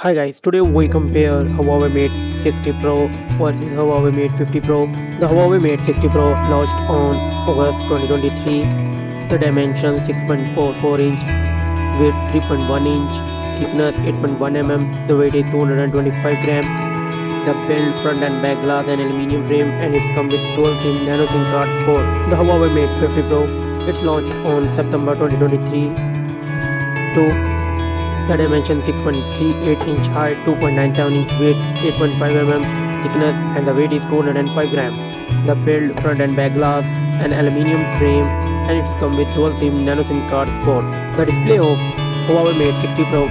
Hi guys, today we compare Huawei Mate 60 Pro versus Huawei Mate 50 Pro. The Huawei Mate 60 Pro launched on August 2023. The dimension 6.44 inch, width 3.1 inch, thickness 8.1 mm, the weight is 225 gram. The build front and back glass and aluminium frame and it's come with dual SIM nano SIM card support. The Huawei Mate 50 Pro, it's launched on September 2023 to the dimension 6.38 inch height, 2.97 inch width, 8.5 mm thickness and the weight is 205 gram. The build front and back glass, an aluminium frame and it's come with dual SIM nano SIM card support. The display of Huawei Mate 60 Pro,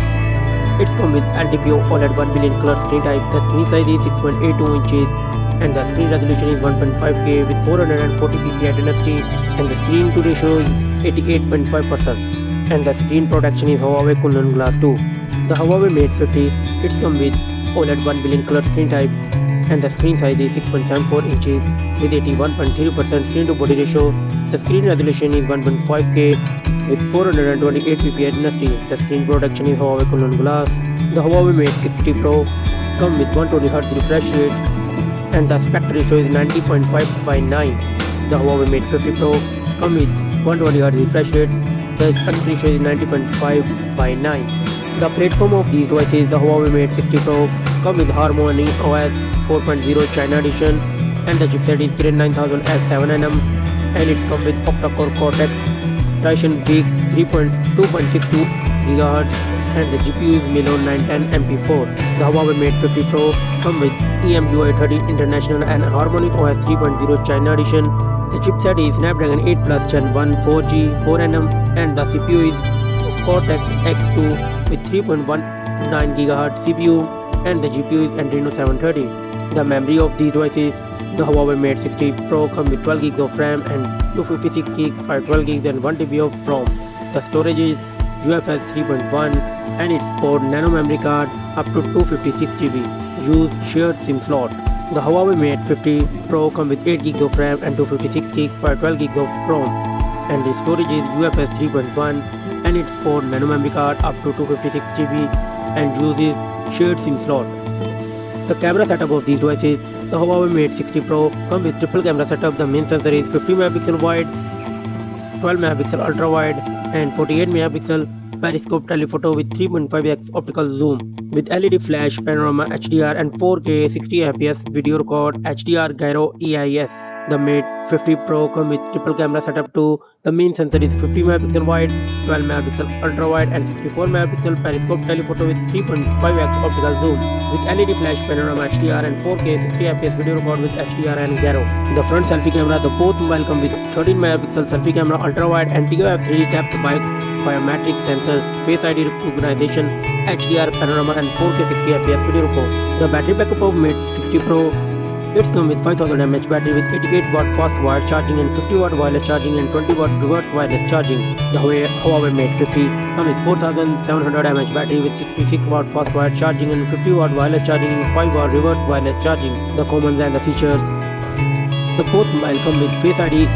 it's come with LTPO OLED 1 billion color screen type. The screen size is 6.82 inches and the screen resolution is 1.5K with 440 ppi density and the screen to ratio is 88.5% and the screen protection is Huawei Kunlun Glass 2. The Huawei Mate 50, it's come with OLED 1 billion color screen type and the screen size is 6.74 inches with 81.3% screen to body ratio. The screen resolution is 1.5K with 428 ppi density. The screen protection is Huawei Kunlun Glass. The Huawei Mate 60 Pro come with 120Hz refresh rate and the aspect ratio is 90.5 by 9. The Huawei Mate 50 Pro come with 120Hz refresh rate. The aspect ratio is 90.5 by 9. The platform of these devices, the Huawei Mate 60 Pro, come with Harmony OS 4.0 China edition and the chipset is Kirin 9000 S7nm and it comes with octa-core Cortex Titan Weak 2.62 GHz and the GPU is Milo 910 MP4. The Huawei Mate 50 Pro come with EMUI 30 International and Harmony OS 3.0 China edition. The chipset is Snapdragon 8 Plus Gen 1 4G 4nm and the CPU is Cortex X2 with 3.19 GHz CPU and the GPU is Adreno 730. The memory of these devices, the Huawei Mate 60 Pro come with 12 GB of RAM and 256 GB, 512 GB and 1 TB of ROM. The storage is UFS 3.1 and it supports nano memory card up to 256 GB. Use shared SIM slot. The Huawei Mate 50 Pro come with 8 GB of RAM and 256 GB, 512 GB of ROM and the storage is UFS 3.1 and it supports nano memory card up to 256 GB and uses shared SIM slot. The camera setup of these devices, the Huawei Mate 60 Pro come with triple camera setup. The main sensor is 50 megapixel wide, 12 megapixel ultra wide and 48 megapixel periscope telephoto with 3.5x optical zoom with LED flash, panorama HDR and 4K 60 fps video record HDR gyro EIS. The Mate 50 Pro come with triple camera setup too. The main sensor is 50 megapixel wide, 12 megapixel ultra wide and 64 megapixel periscope telephoto with 3.5x optical zoom with LED flash, panorama HDR and 4K 60 fps video record with HDR and gyro. The front selfie camera, the both mobile come with 13 megapixel selfie camera ultra wide and TOF 3D depth biometric sensor, face ID recognition, HDR panorama and 4K 60 fps video record. The battery backup of Mate 60 Pro, it's come with 5000 mAh battery with 88 watt fast wired charging and 50 watt wireless charging and 20 watt reverse wireless charging. The Huawei Mate 50 comes with 4700 mAh battery with 66 watt fast wired charging and 50 watt wireless charging and 5 watt reverse wireless charging. The commons and the features, the both mobile come with Face ID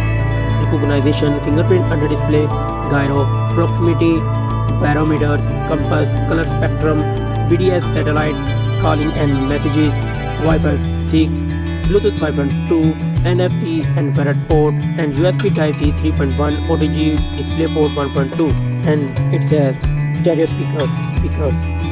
recognition, fingerprint under display, gyro, proximity, barometers, compass, color spectrum, BDS satellite, calling and messages, Wi-Fi 6, Bluetooth 5.2, NFC and infrared port and USB Type-C 3.1, OTG display port 1.2 and it has stereo speakers.